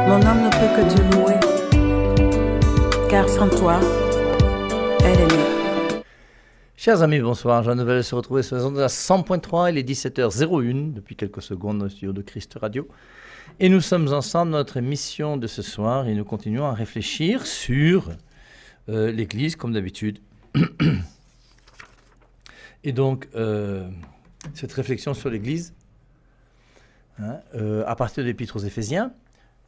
Mon âme ne peut que te louer, car sans toi, elle est née. Chers amis, bonsoir. Jean Nouvel se retrouver sur la zone de la 100.3. Il est 17h01 depuis quelques secondes dans le studio de Christ Radio. Et nous sommes ensemble dans notre émission de ce soir et nous continuons à réfléchir sur l'Église comme d'habitude. Et donc, cette réflexion sur l'Église, à partir de l'Épître aux Éphésiens,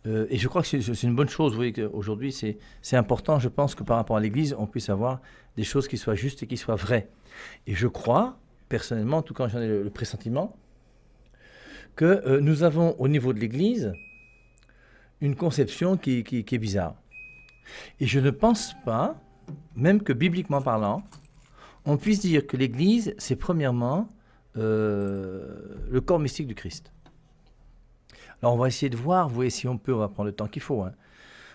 et je crois que c'est une bonne chose. Vous voyez qu'aujourd'hui, c'est important, je pense, que par rapport à l'Église, on puisse avoir des choses qui soient justes et qui soient vraies. Et je crois, personnellement, en tout cas j'en ai le pressentiment, que nous avons au niveau de l'Église une conception qui est bizarre. Et je ne pense pas, même que bibliquement parlant, on puisse dire que l'Église, c'est premièrement le corps mystique du Christ. Alors on va essayer de voir, vous voyez, si on peut, on va prendre le temps qu'il faut.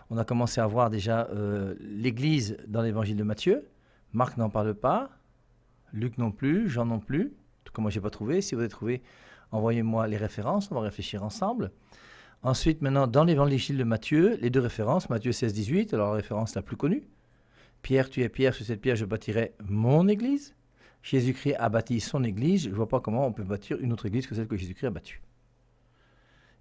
On a commencé à voir déjà l'Église dans l'évangile de Matthieu. Marc n'en parle pas, Luc non plus, Jean non plus. En tout cas, moi, je n'ai pas trouvé. Si vous avez trouvé, envoyez-moi les références, on va réfléchir ensemble. Ensuite, maintenant, dans l'évangile de Matthieu, les deux références, Matthieu 16, 18, alors la référence la plus connue. Pierre, tu es Pierre, sur cette pierre, je bâtirai mon Église. Jésus-Christ a bâti son Église. Je ne vois pas comment on peut bâtir une autre Église que celle que Jésus-Christ a bâtue.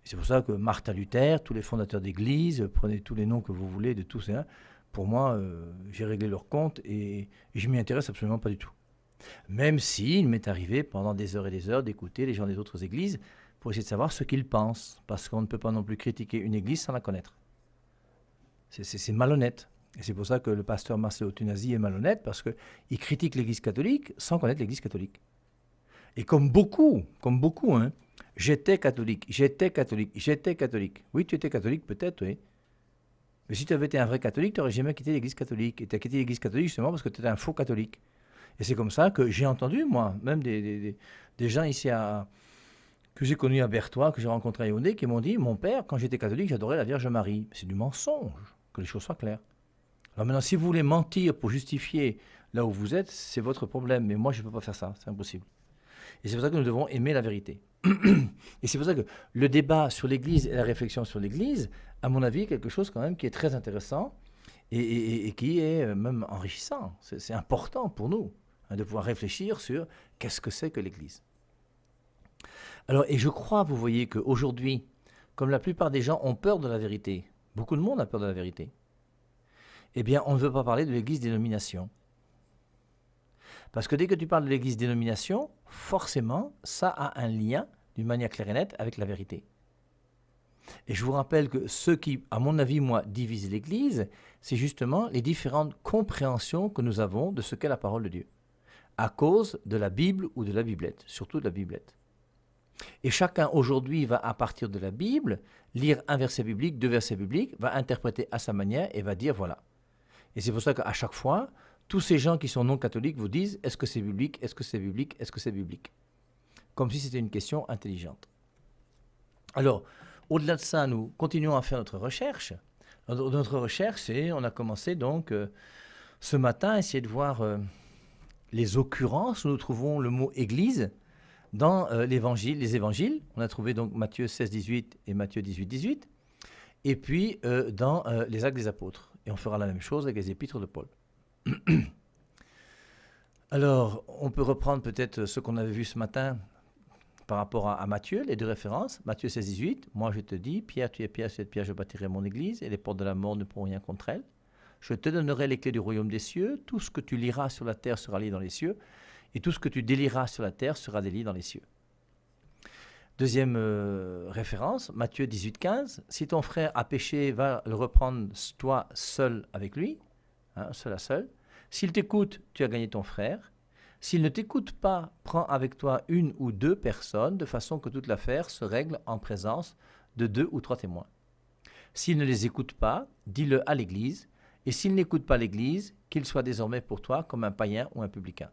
C'est pour ça que Martin Luther, tous les fondateurs d'église, prenez tous les noms que vous voulez de tous ces uns. Pour moi, j'ai réglé leur compte et je m'y intéresse absolument pas du tout. Même s'il m'est arrivé pendant des heures et des heures d'écouter les gens des autres églises pour essayer de savoir ce qu'ils pensent, parce qu'on ne peut pas non plus critiquer une église sans la connaître. C'est malhonnête. Et c'est pour ça que le pasteur Marcelo Tunasi est malhonnête, parce qu'il critique l'église catholique sans connaître l'église catholique. Et comme beaucoup, j'étais catholique. Oui, tu étais catholique, peut-être, oui. Mais si tu avais été un vrai catholique, tu n'aurais jamais quitté l'église catholique. Et tu as quitté l'église catholique justement parce que tu étais un faux catholique. Et c'est comme ça que j'ai entendu, moi, même des gens ici que j'ai connus à Berthois, que j'ai rencontrés à Yaoundé, qui m'ont dit, mon père, quand j'étais catholique, j'adorais la Vierge Marie. C'est du mensonge, que les choses soient claires. Alors maintenant, si vous voulez mentir pour justifier là où vous êtes, c'est votre problème. Mais moi, je ne peux pas faire ça, c'est impossible. Et c'est pour ça que nous devons aimer la vérité. Et c'est pour ça que le débat sur l'Église et la réflexion sur l'Église, à mon avis, est quelque chose quand même qui est très intéressant et qui est même enrichissant. C'est important pour nous de pouvoir réfléchir sur qu'est-ce que c'est que l'Église. Alors, et je crois, vous voyez, qu'aujourd'hui, comme la plupart des gens ont peur de la vérité, beaucoup de monde a peur de la vérité, eh bien, on ne veut pas parler de l'Église dénomination. Parce que dès que tu parles de l'Église dénomination, forcément, ça a un lien, d'une manière claire et nette, avec la vérité. Et je vous rappelle que ce qui, à mon avis, moi, divise l'Église, c'est justement les différentes compréhensions que nous avons de ce qu'est la parole de Dieu, à cause de la Bible ou de la Biblette, surtout de la Biblette. Et chacun aujourd'hui va, à partir de la Bible, lire un verset biblique, deux versets bibliques, va interpréter à sa manière et va dire voilà. Et c'est pour ça qu'à chaque fois, tous ces gens qui sont non catholiques vous disent est-ce que c'est biblique, est-ce que c'est biblique, est-ce que c'est biblique, comme si c'était une question intelligente. Alors, au-delà de ça, nous continuons à faire notre recherche. Notre recherche, c'est, on a commencé donc ce matin à essayer de voir les occurrences où nous trouvons le mot Église dans les évangiles. On a trouvé donc Matthieu 16, 18 et Matthieu 18, 18. Et puis dans les Actes des Apôtres. Et on fera la même chose avec les épîtres de Paul. Alors, on peut reprendre peut-être ce qu'on avait vu ce matin par rapport à Matthieu, les deux références. Matthieu 16, 18. Moi, je te dis, Pierre, tu es Pierre, sur cette pierre, je bâtirai mon église, et les portes de la mort ne pourront rien contre elle. Je te donnerai les clés du royaume des cieux. Tout ce que tu liras sur la terre sera lié dans les cieux, et tout ce que tu délieras sur la terre sera délié dans les cieux. Deuxième référence, Matthieu 18, 15. Si ton frère a péché, va le reprendre toi seul avec lui, seul à seul. S'il t'écoute, tu as gagné ton frère. S'il ne t'écoute pas, prends avec toi une ou deux personnes, de façon que toute l'affaire se règle en présence de 2 ou 3 témoins. S'il ne les écoute pas, dis-le à l'Église, et s'il n'écoute pas l'Église, qu'il soit désormais pour toi comme un païen ou un publicain.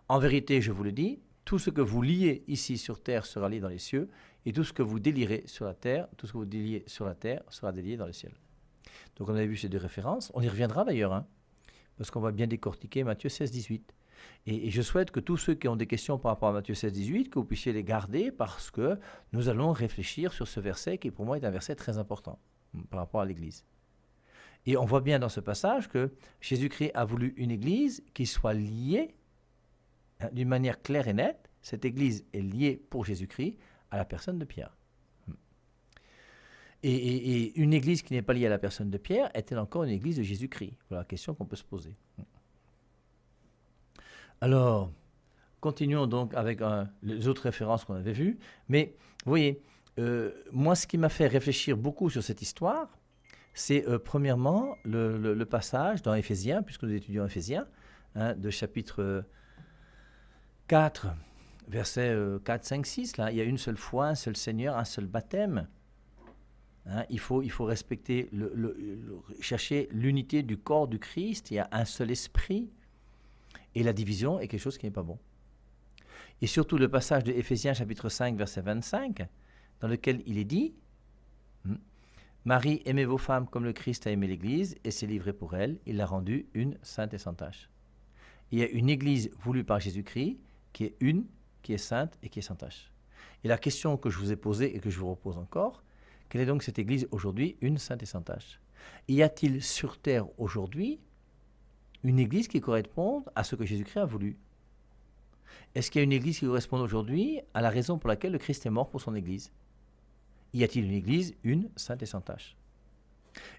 En vérité, je vous le dis, tout ce que vous liez ici sur terre sera lié dans les cieux, et tout ce que vous délierez sur la terre, tout ce que vous déliez sur la terre sera délié dans le ciel. Donc on avait vu ces deux références, on y reviendra d'ailleurs, parce qu'on va bien décortiquer Matthieu 16, 18. Et je souhaite que tous ceux qui ont des questions par rapport à Matthieu 16, 18, que vous puissiez les garder parce que nous allons réfléchir sur ce verset qui pour moi est un verset très important par rapport à l'Église. Et on voit bien dans ce passage que Jésus-Christ a voulu une Église qui soit liée d'une manière claire et nette. Cette Église est liée pour Jésus-Christ à la personne de Pierre. Et une Église qui n'est pas liée à la personne de Pierre est-elle encore une Église de Jésus-Christ? Voilà la question qu'on peut se poser. Alors, continuons donc avec les autres références qu'on avait vues. Mais, vous voyez, moi, ce qui m'a fait réfléchir beaucoup sur cette histoire, c'est premièrement le passage dans Éphésiens, puisque nous étudions Éphésiens, de chapitre 4, versets 4, 5, 6. Là, il y a une seule foi, un seul Seigneur, un seul baptême. Il faut respecter, chercher l'unité du corps du Christ. Il y a un seul esprit. Et la division est quelque chose qui n'est pas bon. Et surtout le passage de Éphésiens chapitre 5, verset 25, dans lequel il est dit « Marie, aimez vos femmes comme le Christ a aimé l'Église et s'est livré pour elle. Il l'a rendue une sainte et sans tache. » Il y a une Église voulue par Jésus-Christ qui est une, qui est sainte et qui est sans tache. Et la question que je vous ai posée et que je vous repose encore, quelle est donc cette Église aujourd'hui, une sainte et sans tache? Y a-t-il sur terre aujourd'hui une Église qui corresponde à ce que Jésus-Christ a voulu? Est-ce qu'il y a une Église qui correspond aujourd'hui à la raison pour laquelle le Christ est mort pour son Église? Y a-t-il une Église, une, sainte et sans tache?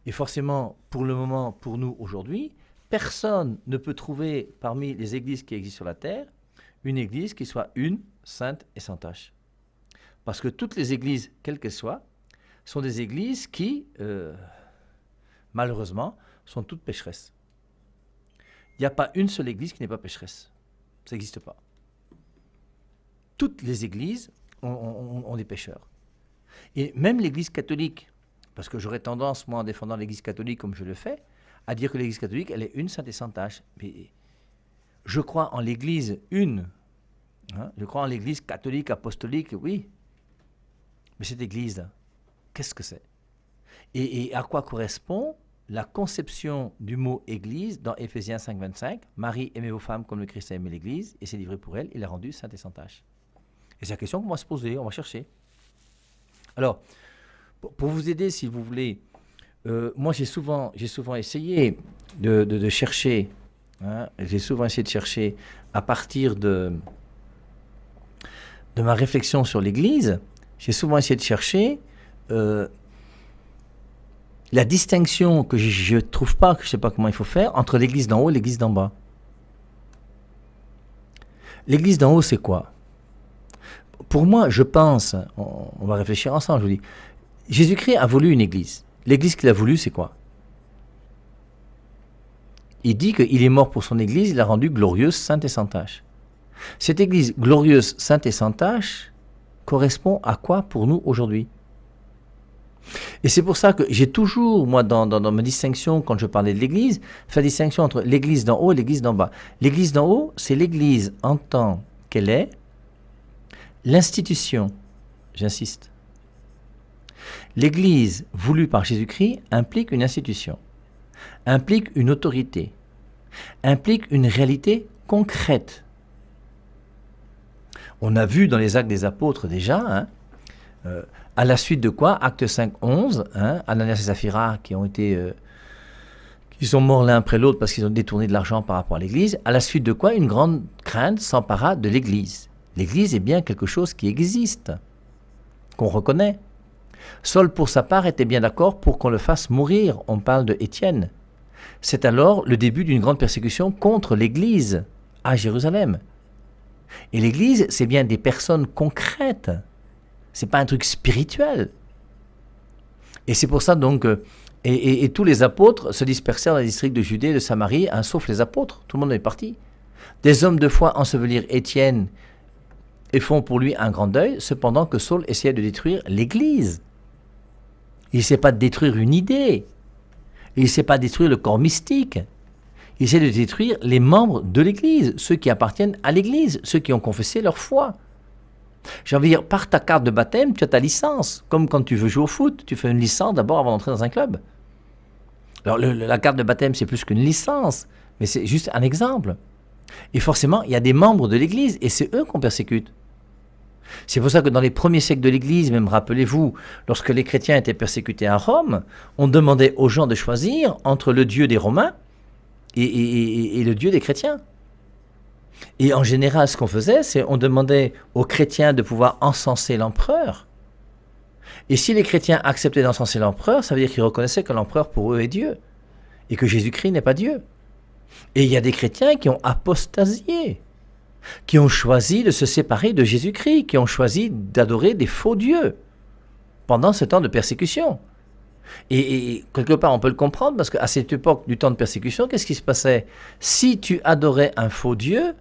Et forcément, pour le moment, pour nous aujourd'hui, personne ne peut trouver parmi les Églises qui existent sur la terre une Église qui soit une, sainte et sans tache. Parce que toutes les Églises, quelles qu'elles soient, sont des Églises qui, malheureusement, sont toutes pécheresses. Il n'y a pas une seule Église qui n'est pas pécheresse. Ça n'existe pas. Toutes les Églises ont des pécheurs. Et même l'Église catholique, parce que j'aurais tendance, moi, en défendant l'Église catholique comme je le fais, à dire que l'Église catholique, elle est une, sainte et sans tache. Mais je crois en l'Église une. Je crois en l'Église catholique, apostolique, oui. Mais cette Église, qu'est-ce que c'est? Et à quoi correspond la conception du mot Église dans Éphésiens 5, 25, « Marie, aimez vos femmes comme le Christ a aimé l'Église et s'est livré pour elle, il l'a rendue sainte et sans tache. » Et c'est la question qu'on va se poser, on va chercher. Alors, pour vous aider, si vous voulez, moi j'ai souvent essayé de chercher, j'ai souvent essayé de chercher à partir de ma réflexion sur l'Église, j'ai souvent essayé de chercher la distinction que je ne trouve pas, que je ne sais pas comment il faut faire, entre l'Église d'en haut et l'Église d'en bas. L'Église d'en haut, c'est quoi? Pour moi, je pense, on va réfléchir ensemble, je vous dis, Jésus-Christ a voulu une Église. L'Église qu'il a voulu, c'est quoi? Il dit qu'il est mort pour son Église, il l'a rendue glorieuse, sainte et sans tache. Cette Église glorieuse, sainte et sans tache correspond à quoi pour nous aujourd'hui? Et c'est pour ça que j'ai toujours, moi, dans ma distinction, quand je parlais de l'Église, fait la distinction entre l'Église d'en haut et l'Église d'en bas. L'Église d'en haut, c'est l'Église en tant qu'elle est, l'institution, j'insiste. L'Église voulue par Jésus-Christ implique une institution, implique une autorité, implique une réalité concrète. On a vu dans les Actes des Apôtres déjà, à la suite de quoi, Acte 5, 11, Ananias et Saphira qui sont morts l'un après l'autre parce qu'ils ont détourné de l'argent par rapport à l'Église, à la suite de quoi une grande crainte s'empara de l'Église. L'Église est bien quelque chose qui existe, qu'on reconnaît. Saul, pour sa part, était bien d'accord pour qu'on le fasse mourir. On parle de Étienne. C'est alors le début d'une grande persécution contre l'Église à Jérusalem. Et l'Église, c'est bien des personnes concrètes. C'est pas un truc spirituel. Et c'est pour ça donc, et tous les apôtres se dispersèrent dans les districts de Judée et de Samarie, sauf les apôtres. Tout le monde est parti. Des hommes de foi ensevelirent Étienne et font pour lui un grand deuil, cependant que Saul essayait de détruire l'Église. Il ne sait pas de détruire une idée. Il ne sait pas détruire le corps mystique. Il essaie de détruire les membres de l'Église, ceux qui appartiennent à l'Église, ceux qui ont confessé leur foi. J'ai envie de dire, par ta carte de baptême, tu as ta licence. Comme quand tu veux jouer au foot, tu fais une licence d'abord avant d'entrer dans un club. Alors la carte de baptême, c'est plus qu'une licence, mais c'est juste un exemple. Et forcément, il y a des membres de l'Église, et c'est eux qu'on persécute. C'est pour ça que dans les premiers siècles de l'Église, même rappelez-vous, lorsque les chrétiens étaient persécutés à Rome, on demandait aux gens de choisir entre le Dieu des Romains et le Dieu des chrétiens. Et en général, ce qu'on faisait, c'est on demandait aux chrétiens de pouvoir encenser l'empereur. Et si les chrétiens acceptaient d'encenser l'empereur, ça veut dire qu'ils reconnaissaient que l'empereur pour eux est Dieu, et que Jésus-Christ n'est pas Dieu. Et il y a des chrétiens qui ont apostasié, qui ont choisi de se séparer de Jésus-Christ, qui ont choisi d'adorer des faux dieux pendant ce temps de persécution. Et quelque part, on peut le comprendre, parce qu'à cette époque du temps de persécution, qu'est-ce qui se passait? Si tu adorais un faux Dieu,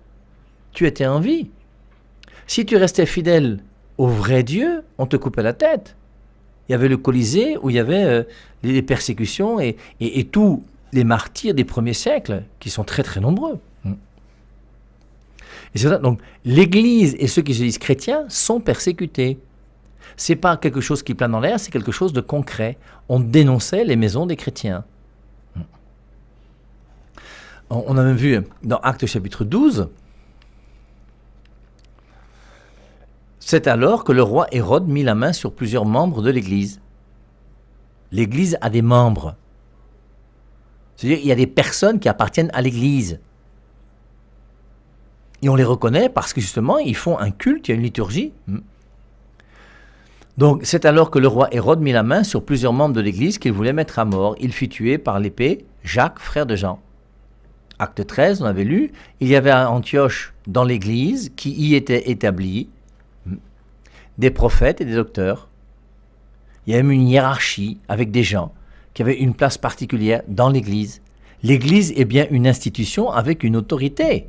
tu étais en vie. Si tu restais fidèle au vrai Dieu, on te coupait la tête. Il y avait le Colisée où il y avait les persécutions et tous les martyrs des premiers siècles, qui sont très très nombreux. Et c'est ça, donc l'Église et ceux qui se disent chrétiens sont persécutés. Ce n'est pas quelque chose qui plane dans l'air, c'est quelque chose de concret. On dénonçait les maisons des chrétiens. On a même vu dans Actes chapitre 12, c'est alors que le roi Hérode mit la main sur plusieurs membres de l'Église. L'Église a des membres. C'est-à-dire qu'il y a des personnes qui appartiennent à l'Église. Et on les reconnaît parce que justement, ils font un culte, il y a une liturgie. Donc, c'est alors que le roi Hérode mit la main sur plusieurs membres de l'Église qu'il voulait mettre à mort. Il fut tué par l'épée Jacques, frère de Jean. Acte 13, on avait lu, il y avait à Antioche, dans l'Église, qui y était établie, des prophètes et des docteurs. Il y a même une hiérarchie avec des gens qui avaient une place particulière dans l'Église. L'Église est bien une institution avec une autorité.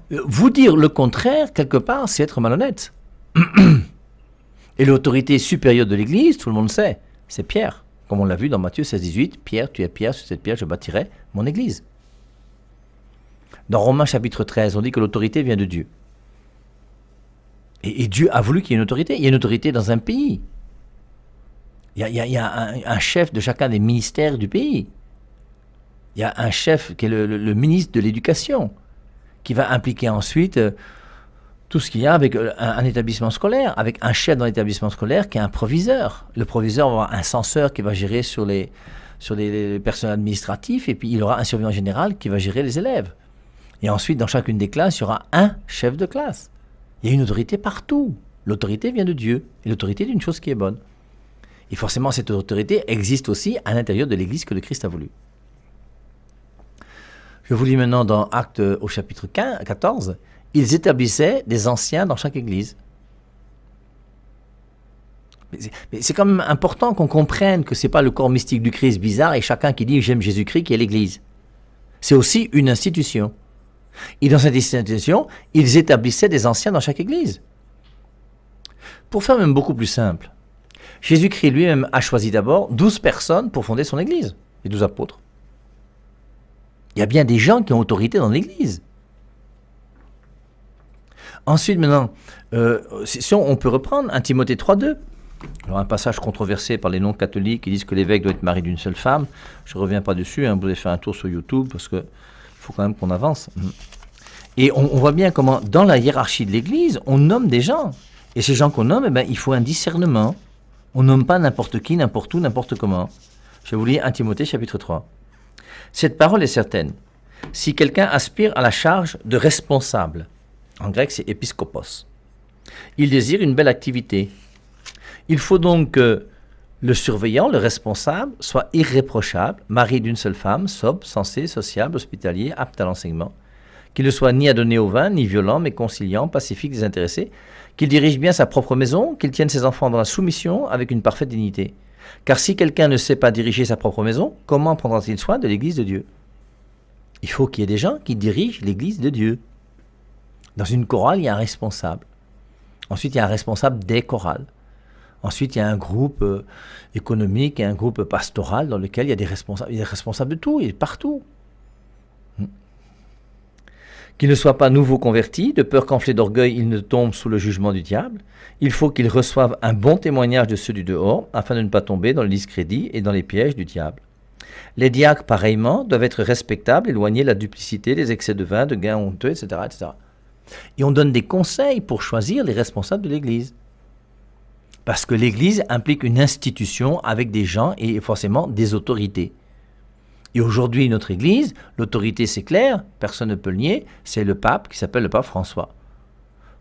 Vous dire le contraire, quelque part, c'est être malhonnête. Et l'autorité supérieure de l'Église, tout le monde sait, c'est Pierre. Comme on l'a vu dans Matthieu 16-18, Pierre, tu es Pierre, sur cette pierre je bâtirai mon Église. Dans Romains chapitre 13, on dit que l'autorité vient de Dieu. Et Dieu a voulu qu'il y ait une autorité. Il y a une autorité dans un pays. Il y a un chef de chacun des ministères du pays. Il y a un chef qui est le ministre de l'Éducation, qui va impliquer ensuite tout ce qu'il y a avec un établissement scolaire, avec un chef dans l'établissement scolaire qui est un proviseur. Le proviseur va avoir un censeur qui va gérer sur les personnels administratifs, et puis il aura un surveillant général qui va gérer les élèves. Et ensuite, dans chacune des classes, il y aura un chef de classe. Il y a une autorité partout. L'autorité vient de Dieu, et l'autorité d'une chose qui est bonne. Et forcément, cette autorité existe aussi à l'intérieur de l'Église que le Christ a voulu. Je vous lis maintenant dans Actes au chapitre 14, ils établissaient des anciens dans chaque église. Mais c'est quand même important qu'on comprenne que ce n'est pas le corps mystique du Christ bizarre et chacun qui dit « j'aime Jésus-Christ » qui est l'église. C'est aussi une institution. Et dans cette institution, ils établissaient des anciens dans chaque église. Pour faire même beaucoup plus simple, Jésus-Christ lui-même a choisi d'abord 12 personnes pour fonder son église, les 12 apôtres. Il y a bien des gens qui ont autorité dans l'Église. Ensuite, maintenant, si on peut reprendre 1 Timothée 3,2. Alors, un passage controversé par les non-catholiques qui disent que l'évêque doit être marié d'une seule femme. Je ne reviens pas dessus, vous allez faire un tour sur YouTube parce qu'il faut quand même qu'on avance. Et on voit bien comment, dans la hiérarchie de l'Église, on nomme des gens. Et ces gens qu'on nomme, eh ben, il faut un discernement. On ne nomme pas n'importe qui, n'importe où, n'importe comment. Je vais vous lire 1 Timothée chapitre 3. Cette parole est certaine. Si quelqu'un aspire à la charge de responsable, en grec c'est épiskopos, il désire une belle activité. Il faut donc que le surveillant, le responsable, soit irréprochable, mari d'une seule femme, sobre, sensé, sociable, hospitalier, apte à l'enseignement, qu'il ne soit ni adonné au vin, ni violent, mais conciliant, pacifique, désintéressé, qu'il dirige bien sa propre maison, qu'il tienne ses enfants dans la soumission avec une parfaite dignité. Car si quelqu'un ne sait pas diriger sa propre maison, comment prendra-t-il soin de l'Église de Dieu? Il faut qu'il y ait des gens qui dirigent l'Église de Dieu. Dans une chorale, il y a un responsable. Ensuite, il y a un responsable des chorales. Ensuite, il y a un groupe économique et un groupe pastoral dans lequel il y a des responsables de tout, et partout. Qu'il ne soit pas nouveau converti, de peur qu'enflé d'orgueil, il ne tombe sous le jugement du diable. Il faut qu'il reçoive un bon témoignage de ceux du dehors, afin de ne pas tomber dans le discrédit et dans les pièges du diable. Les diacres, pareillement, doivent être respectables, éloignés de la duplicité, des excès de vin, de gains honteux, etc., etc. Et on donne des conseils pour choisir les responsables de l'Église. Parce que l'Église implique une institution avec des gens et forcément des autorités. Et aujourd'hui, notre Église, l'autorité c'est clair, personne ne peut le nier, c'est le pape qui s'appelle le pape François.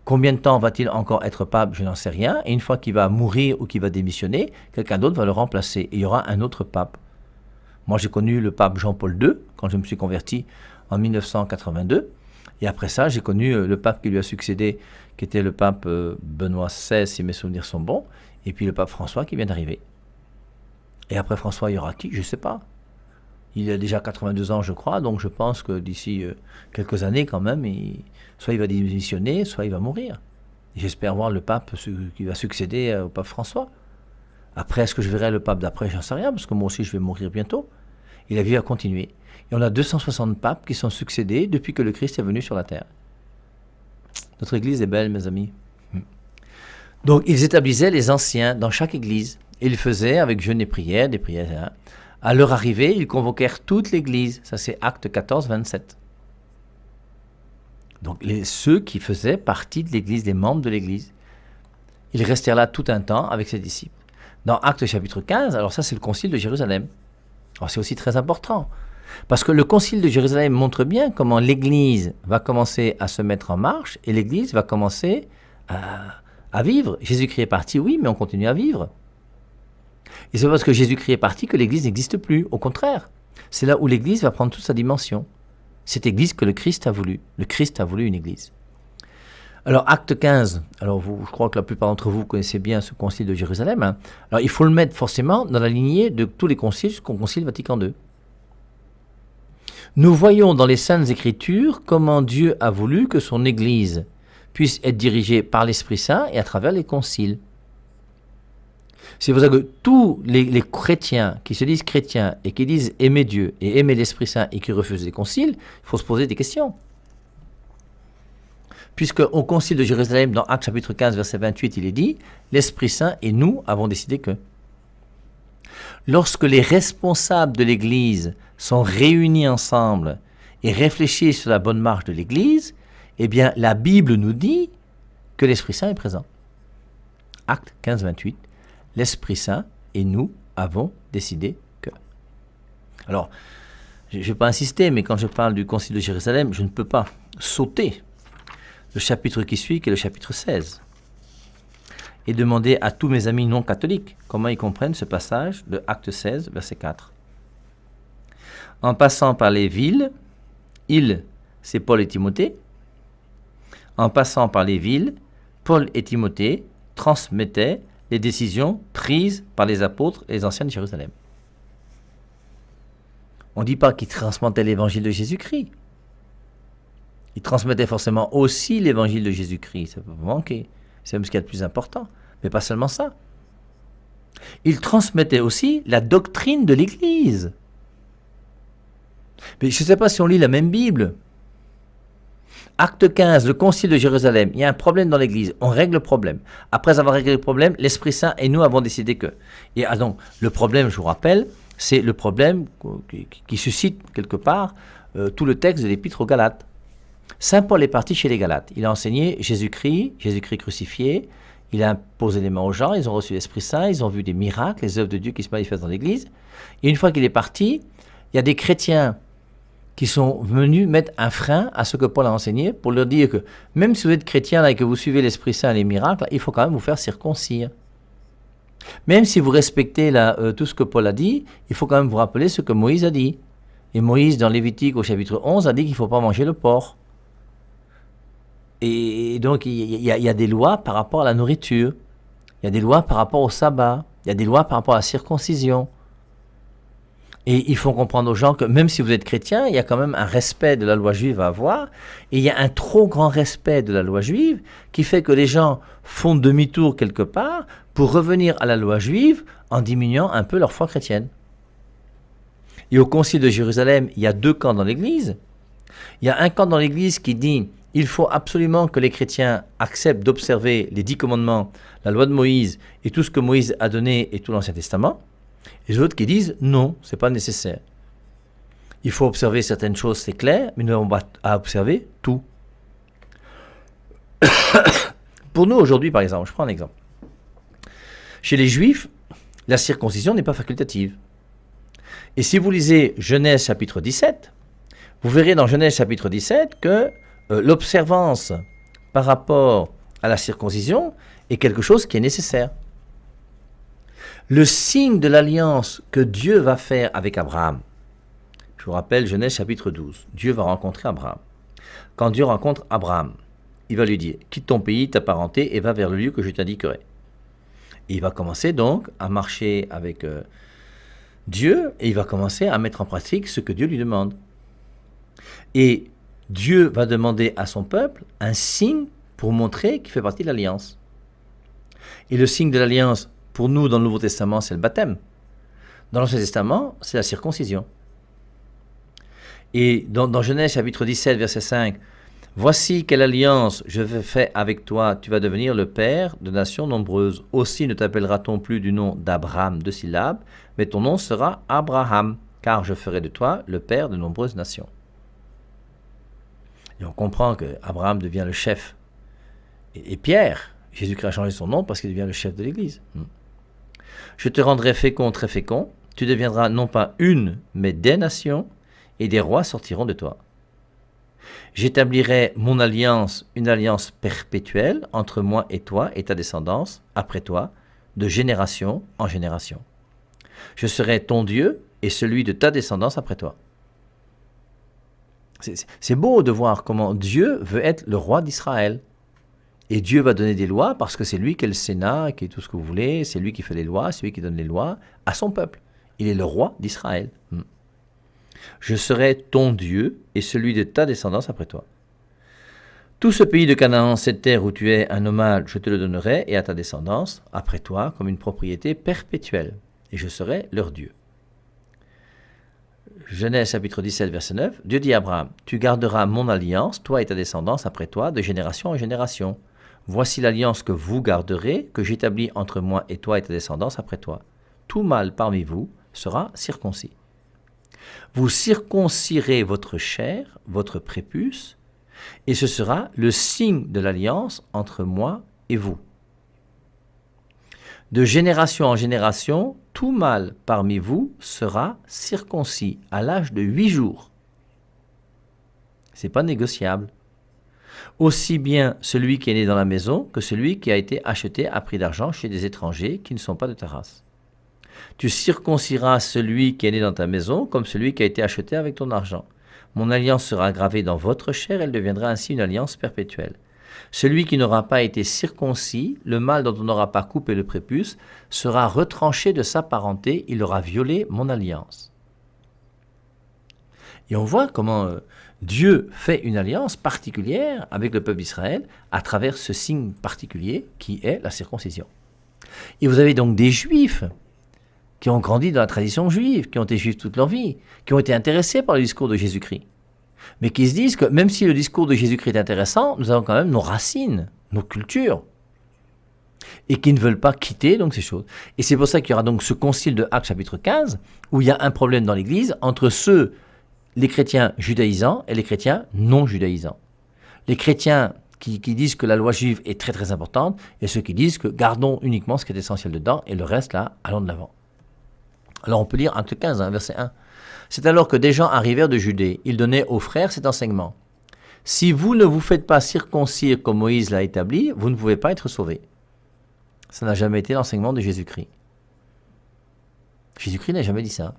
Combien de temps va-t-il encore être pape? Je n'en sais rien. Et une fois qu'il va mourir ou qu'il va démissionner, quelqu'un d'autre va le remplacer. Et il y aura un autre pape. Moi, j'ai connu le pape Jean-Paul II quand je me suis converti en 1982. Et après ça, j'ai connu le pape qui lui a succédé, qui était le pape Benoît XVI, si mes souvenirs sont bons. Et puis le pape François qui vient d'arriver. Et après François, il y aura qui? Je ne sais pas. Il a déjà 82 ans, je crois. Donc je pense que d'ici quelques années, quand même, soit il va démissionner, soit il va mourir. J'espère voir le pape qui va succéder au pape François. Après, est-ce que je verrai le pape d'après? J'en sais rien, parce que moi aussi, je vais mourir bientôt. Et la vie va continuer. Et on a 260 papes qui sont succédés depuis que le Christ est venu sur la terre. Notre église est belle, mes amis. Donc, ils établissaient les anciens dans chaque église. Ils faisaient, avec jeûne et prières, des prières. Hein. À leur arrivée, ils convoquèrent toute l'église. Ça, c'est Acte 14, 27. Donc, ceux qui faisaient partie de l'église, les membres de l'église, ils restèrent là tout un temps avec ses disciples. Dans Actes chapitre 15, alors ça c'est le concile de Jérusalem. Alors c'est aussi très important, parce que le concile de Jérusalem montre bien comment l'Église va commencer à se mettre en marche et l'Église va commencer à vivre. Jésus-Christ est parti, oui, mais on continue à vivre. Et c'est parce que Jésus-Christ est parti que l'Église n'existe plus. Au contraire, c'est là où l'Église va prendre toute sa dimension. Cette Église que le Christ a voulu. Le Christ a voulu une Église. Alors, acte 15, alors je crois que la plupart d'entre vous connaissez bien ce concile de Jérusalem. Hein. Alors, il faut le mettre forcément dans la lignée de tous les conciles jusqu'au concile Vatican II. Nous voyons dans les Saintes Écritures comment Dieu a voulu que son Église puisse être dirigée par l'Esprit Saint et à travers les conciles. C'est pour ça que tous les chrétiens qui se disent chrétiens et qui disent aimer Dieu et aimer l'Esprit Saint et qui refusent les conciles, il faut se poser des questions. Puisque au concile de Jérusalem, dans Actes chapitre 15, verset 28, il est dit « L'Esprit Saint et nous avons décidé que ». Lorsque les responsables de l'Église sont réunis ensemble et réfléchissent sur la bonne marche de l'Église, eh bien la Bible nous dit que l'Esprit Saint est présent. Actes 15, 28, « L'Esprit Saint et nous avons décidé que ». Alors, je ne vais pas insister, mais quand je parle du concile de Jérusalem, je ne peux pas sauter le chapitre qui suit, qui est le chapitre 16, et demander à tous mes amis non catholiques comment ils comprennent ce passage de Acte 16, verset 4. En passant par les villes, ils, c'est Paul et Timothée, en passant par les villes, Paul et Timothée transmettaient les décisions prises par les apôtres et les anciens de Jérusalem. On ne dit pas qu'ils transmettaient l'évangile de Jésus-Christ. Ils transmettaient forcément aussi l'évangile de Jésus-Christ, ça peut pas manquer, c'est même ce qu'il y a de plus important, mais pas seulement ça. Ils transmettaient aussi la doctrine de l'Église. Mais je ne sais pas si on lit la même Bible. Acte 15, le concile de Jérusalem, il y a un problème dans l'Église, on règle le problème. Après avoir réglé le problème, l'Esprit Saint et nous avons décidé que. Et donc, le problème, je vous rappelle, c'est le problème qui suscite quelque part tout le texte de l'Épître aux Galates. Saint Paul est parti chez les Galates. Il a enseigné Jésus-Christ crucifié. Il a posé les mains aux gens. Ils ont reçu l'Esprit Saint. Ils ont vu des miracles, les œuvres de Dieu qui se manifestent dans l'Église. Et une fois qu'il est parti, il y a des chrétiens qui sont venus mettre un frein à ce que Paul a enseigné pour leur dire que même si vous êtes chrétien là, et que vous suivez l'Esprit Saint et les miracles, il faut quand même vous faire circoncire. Même si vous respectez tout ce que Paul a dit, il faut quand même vous rappeler ce que Moïse a dit. Et Moïse, dans Lévitique au chapitre 11, a dit qu'il ne faut pas manger le porc. Et donc, il y a des lois par rapport à la nourriture. Il y a des lois par rapport au sabbat. Il y a des lois par rapport à la circoncision. Et il faut comprendre aux gens que même si vous êtes chrétien, il y a quand même un respect de la loi juive à avoir. Et il y a un trop grand respect de la loi juive qui fait que les gens font demi-tour quelque part pour revenir à la loi juive en diminuant un peu leur foi chrétienne. Et au concile de Jérusalem, il y a deux camps dans l'Église. Il y a un camp dans l'Église qui dit il faut absolument que les chrétiens acceptent d'observer les 10 commandements, la loi de Moïse et tout ce que Moïse a donné et tout l'Ancien Testament. Et les autres qui disent non, ce n'est pas nécessaire. Il faut observer certaines choses, c'est clair, mais nous n'avons pas à observer tout. Pour nous aujourd'hui, par exemple, je prends un exemple. Chez les Juifs, la circoncision n'est pas facultative. Et si vous lisez Genèse chapitre 17, vous verrez dans Genèse chapitre 17 que l'observance par rapport à la circoncision est quelque chose qui est nécessaire. Le signe de l'alliance que Dieu va faire avec Abraham, je vous rappelle Genèse chapitre 12, Dieu va rencontrer Abraham. Quand Dieu rencontre Abraham, il va lui dire « Quitte ton pays, ta parenté, et va vers le lieu que je t'indiquerai ». Il va commencer donc à marcher avec Dieu, et il va commencer à mettre en pratique ce que Dieu lui demande. Et Dieu va demander à son peuple un signe pour montrer qu'il fait partie de l'alliance. Et le signe de l'alliance, pour nous, dans le Nouveau Testament, c'est le baptême. Dans l'Ancien Testament, c'est la circoncision. Et dans Genèse chapitre 17, verset 5, « Voici quelle alliance je fais avec toi, tu vas devenir le père de nations nombreuses. Aussi ne t'appellera-t-on plus du nom d'Abraham, 2 syllabes, mais ton nom sera Abraham, car je ferai de toi le père de nombreuses nations. » Et on comprend qu'Abraham devient le chef. Et Pierre, Jésus-Christ a changé son nom parce qu'il devient le chef de l'Église. Je te rendrai fécond, très fécond. Tu deviendras non pas une, mais des nations, et des rois sortiront de toi. J'établirai mon alliance, une alliance perpétuelle entre moi et toi et ta descendance, après toi, de génération en génération. Je serai ton Dieu et celui de ta descendance après toi. C'est beau de voir comment Dieu veut être le roi d'Israël. Et Dieu va donner des lois parce que c'est lui qui est le Sénat, qui est tout ce que vous voulez, c'est lui qui fait les lois, c'est lui qui donne les lois à son peuple. Il est le roi d'Israël. Je serai ton Dieu et celui de ta descendance après toi. Tout ce pays de Canaan, cette terre où tu es un nomade, je te le donnerai et à ta descendance après toi comme une propriété perpétuelle. Et je serai leur Dieu. Genèse chapitre 17, verset 9, Dieu dit à Abraham, « Tu garderas mon alliance, toi et ta descendance après toi, de génération en génération. Voici l'alliance que vous garderez, que j'établis entre moi et toi et ta descendance après toi. Tout mâle parmi vous sera circoncis. Vous circoncirez votre chair, votre prépuce, et ce sera le signe de l'alliance entre moi et vous. De génération en génération, tout mâle parmi vous sera circoncis à l'âge de 8 jours. Ce n'est pas négociable. Aussi bien celui qui est né dans la maison que celui qui a été acheté à prix d'argent chez des étrangers qui ne sont pas de ta race. Tu circonciras celui qui est né dans ta maison comme celui qui a été acheté avec ton argent. Mon alliance sera gravée dans votre chair, elle deviendra ainsi une alliance perpétuelle. Celui qui n'aura pas été circoncis, le mâle dont on n'aura pas coupé le prépuce, sera retranché de sa parenté, il aura violé mon alliance. » Et on voit comment Dieu fait une alliance particulière avec le peuple d'Israël à travers ce signe particulier qui est la circoncision. Et vous avez donc des Juifs qui ont grandi dans la tradition juive, qui ont été juifs toute leur vie, qui ont été intéressés par le discours de Jésus-Christ, mais qui se disent que même si le discours de Jésus-Christ est intéressant, nous avons quand même nos racines, nos cultures, et qui ne veulent pas quitter donc ces choses. Et c'est pour ça qu'il y aura donc ce concile de Actes chapitre 15, où il y a un problème dans l'Église entre les chrétiens judaïsants et les chrétiens non judaïsants. Les chrétiens qui disent que la loi juive est très très importante, et ceux qui disent que gardons uniquement ce qui est essentiel dedans, et le reste là, allons de l'avant. Alors on peut lire Acte 15, verset 1. C'est alors que des gens arrivèrent de Judée. Ils donnaient aux frères cet enseignement. Si vous ne vous faites pas circoncire comme Moïse l'a établi, vous ne pouvez pas être sauvés. Ça n'a jamais été l'enseignement de Jésus-Christ. Jésus-Christ n'a jamais dit ça.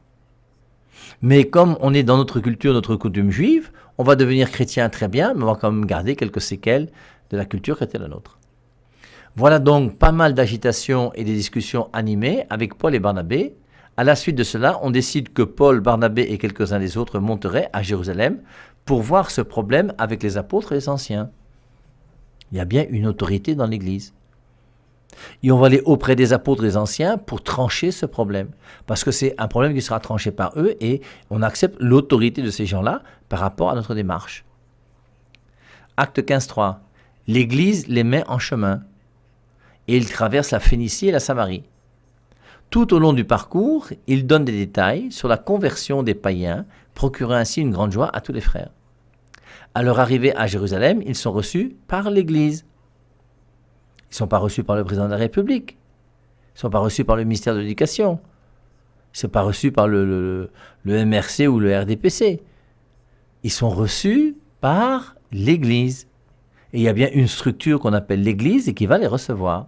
Mais comme on est dans notre culture, notre coutume juive, on va devenir chrétien très bien, mais on va quand même garder quelques séquelles de la culture qui était la nôtre. Voilà donc pas mal d'agitation et des discussions animées avec Paul et Barnabé. À la suite de cela, on décide que Paul, Barnabé et quelques-uns des autres monteraient à Jérusalem pour voir ce problème avec les apôtres et les anciens. Il y a bien une autorité dans l'Église. Et on va aller auprès des apôtres et des anciens pour trancher ce problème. Parce que c'est un problème qui sera tranché par eux et on accepte l'autorité de ces gens-là par rapport à notre démarche. Acte 15.3. L'Église les met en chemin et ils traversent la Phénicie et la Samarie. Tout au long du parcours, il donne des détails sur la conversion des païens, procurant ainsi une grande joie à tous les frères. À leur arrivée à Jérusalem, ils sont reçus par l'Église. Ils ne sont pas reçus par le président de la République. Ils ne sont pas reçus par le ministère de l'Éducation. Ils ne sont pas reçus par le MRC ou le RDPC. Ils sont reçus par l'Église. Et il y a bien une structure qu'on appelle l'Église et qui va les recevoir.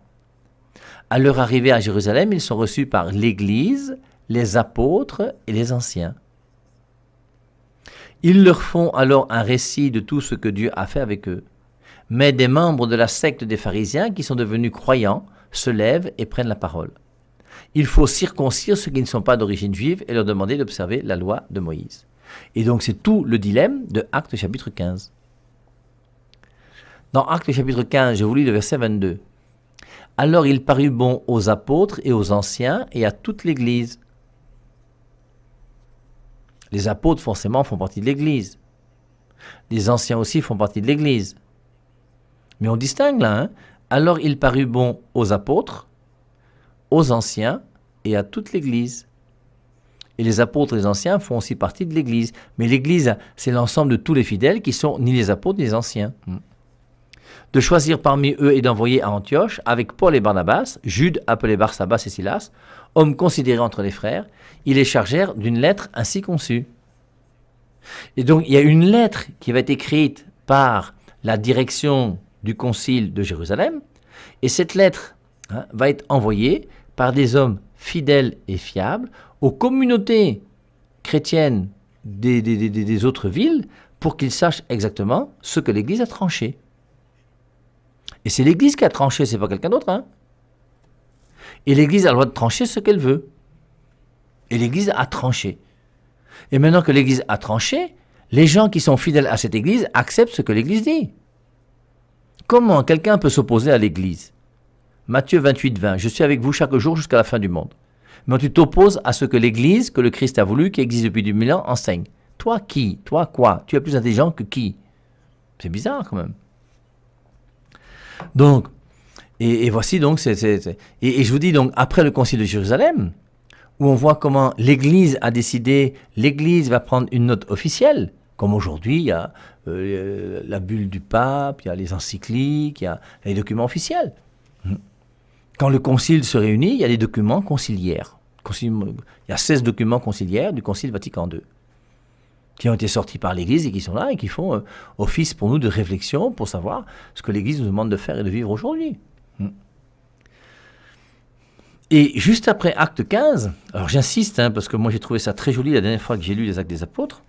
À leur arrivée à Jérusalem, ils sont reçus par l'Église, les apôtres et les anciens. Ils leur font alors un récit de tout ce que Dieu a fait avec eux. Mais des membres de la secte des pharisiens qui sont devenus croyants se lèvent et prennent la parole. Il faut circoncire ceux qui ne sont pas d'origine juive et leur demander d'observer la loi de Moïse. Et donc c'est tout le dilemme de Actes chapitre 15. Dans Actes chapitre 15, je vous lis le verset 22. « Alors il parut bon aux apôtres et aux anciens et à toute l'Église. » Les apôtres forcément font partie de l'Église. Les anciens aussi font partie de l'Église. Mais on distingue là. Hein? Alors il parut bon aux apôtres, aux anciens et à toute l'Église. Et les apôtres et les anciens font aussi partie de l'Église. Mais l'Église, c'est l'ensemble de tous les fidèles qui sont ni les apôtres ni les anciens. De choisir parmi eux et d'envoyer à Antioche, avec Paul et Barnabas, Jude appelé Barsabas et Silas, hommes considérés entre les frères, ils les chargèrent d'une lettre ainsi conçue. Et donc il y a une lettre qui va être écrite par la direction du concile de Jérusalem, et cette lettre va être envoyée par des hommes fidèles et fiables aux communautés chrétiennes des autres villes pour qu'ils sachent exactement ce que l'Église a tranché. Et c'est l'Église qui a tranché, c'est pas quelqu'un d'autre. Hein. Et l'Église a le droit de trancher ce qu'elle veut. Et l'Église a tranché. Et maintenant que l'Église a tranché, les gens qui sont fidèles à cette Église acceptent ce que l'Église dit. Comment quelqu'un peut s'opposer à l'Église? Matthieu 28, 20. Je suis avec vous chaque jour jusqu'à la fin du monde. Mais tu t'opposes à ce que l'Église, que le Christ a voulu, qui existe depuis 2000 ans, enseigne. Toi qui? Toi quoi? Tu es plus intelligent que qui? C'est bizarre quand même. Donc, et voici donc, et je vous dis donc, après le concile de Jérusalem, où on voit comment l'Église a décidé, l'Église va prendre une note officielle, comme aujourd'hui, il y a la bulle du pape, il y a les encycliques, il y a les documents officiels. Quand le concile se réunit, il y a des documents conciliaires. Il y a 16 documents conciliaires du concile Vatican II, qui ont été sortis par l'Église et qui sont là et qui font office pour nous de réflexion pour savoir ce que l'Église nous demande de faire et de vivre aujourd'hui. Et juste après Acte 15, alors j'insiste, parce que moi j'ai trouvé ça très joli la dernière fois que j'ai lu les Actes des Apôtres,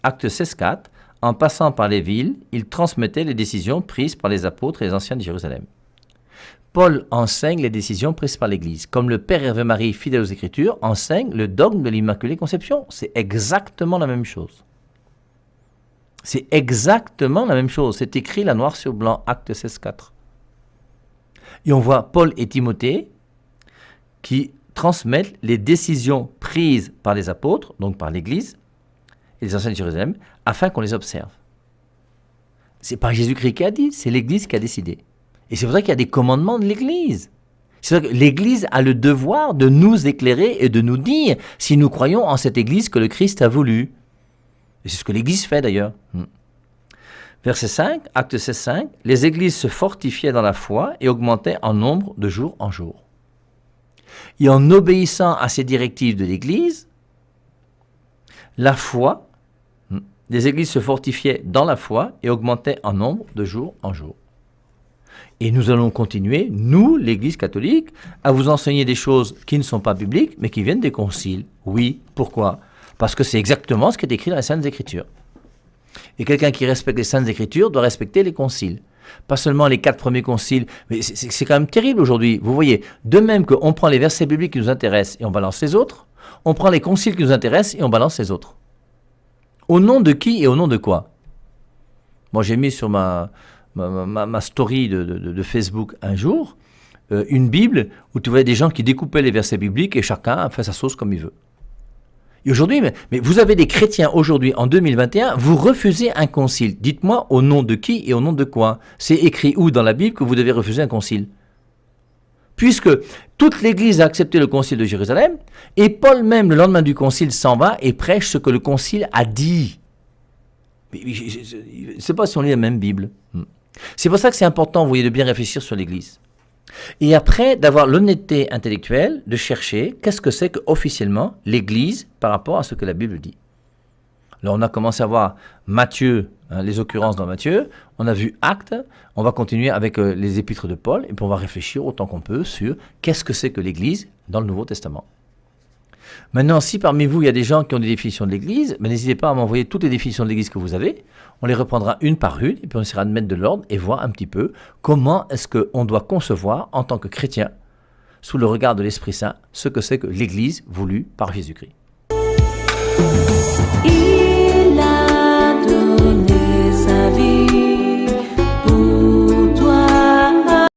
Acte 16.4, en passant par les villes, ils transmettaient les décisions prises par les apôtres et les anciens de Jérusalem. Paul enseigne les décisions prises par l'Église, comme le Père Hervé Marie, fidèle aux Écritures, enseigne le dogme de l'Immaculée Conception. C'est exactement la même chose. C'est exactement la même chose. C'est écrit là noir sur blanc, Acte 16.4. Et on voit Paul et Timothée qui transmettent les décisions prises par les apôtres, donc par l'Église et les anciens de Jérusalem, afin qu'on les observe. C'est pas Jésus-Christ qui a dit, c'est l'Église qui a décidé. Et c'est pour ça qu'il y a des commandements de l'Église. C'est vrai que l'Église a le devoir de nous éclairer et de nous dire si nous croyons en cette Église que le Christ a voulu. Et c'est ce que l'Église fait d'ailleurs. Verset 5, Acte 16.5, les églises se fortifiaient dans la foi et augmentaient en nombre de jour en jour. Et en obéissant à ces directives de l'Église, la foi, les églises se fortifiaient dans la foi et augmentaient en nombre de jour en jour. Et nous allons continuer, nous, l'Église catholique, à vous enseigner des choses qui ne sont pas bibliques, mais qui viennent des conciles. Oui, pourquoi? Parce que c'est exactement ce qui est écrit dans les Saintes Écritures. Et quelqu'un qui respecte les Saintes Écritures doit respecter les conciles. Pas seulement les 4 premiers conciles, mais c'est quand même terrible aujourd'hui. Vous voyez, de même qu'on prend les versets bibliques qui nous intéressent et on balance les autres, on prend les conciles qui nous intéressent et on balance les autres. Au nom de qui et au nom de quoi? Moi, j'ai mis sur ma story de Facebook un jour, une Bible où tu voyais des gens qui découpaient les versets bibliques et chacun fait sa sauce comme il veut. Et aujourd'hui, mais vous avez des chrétiens aujourd'hui, en 2021, vous refusez un concile. Dites-moi au nom de qui et au nom de quoi? C'est écrit où dans la Bible que vous devez refuser un concile? puisque toute l'Église a accepté le concile de Jérusalem, et Paul même, le lendemain du concile, s'en va et prêche ce que le concile a dit. Je ne sais pas si on lit la même Bible. C'est pour ça que c'est important, vous voyez, de bien réfléchir sur l'Église. Et après, d'avoir l'honnêteté intellectuelle, de chercher qu'est-ce que c'est qu'officiellement l'Église par rapport à ce que la Bible dit. Alors on a commencé à voir Matthieu, les occurrences dans Matthieu, on a vu Actes, on va continuer avec les épîtres de Paul, et puis on va réfléchir autant qu'on peut sur qu'est-ce que c'est que l'Église dans le Nouveau Testament. Maintenant, si parmi vous, il y a des gens qui ont des définitions de l'Église, n'hésitez pas à m'envoyer toutes les définitions de l'Église que vous avez. On les reprendra une par une, et puis on essaiera de mettre de l'ordre et voir un petit peu comment est-ce qu'on doit concevoir, en tant que chrétien, sous le regard de l'Esprit Saint, ce que c'est que l'Église voulue par Jésus-Christ.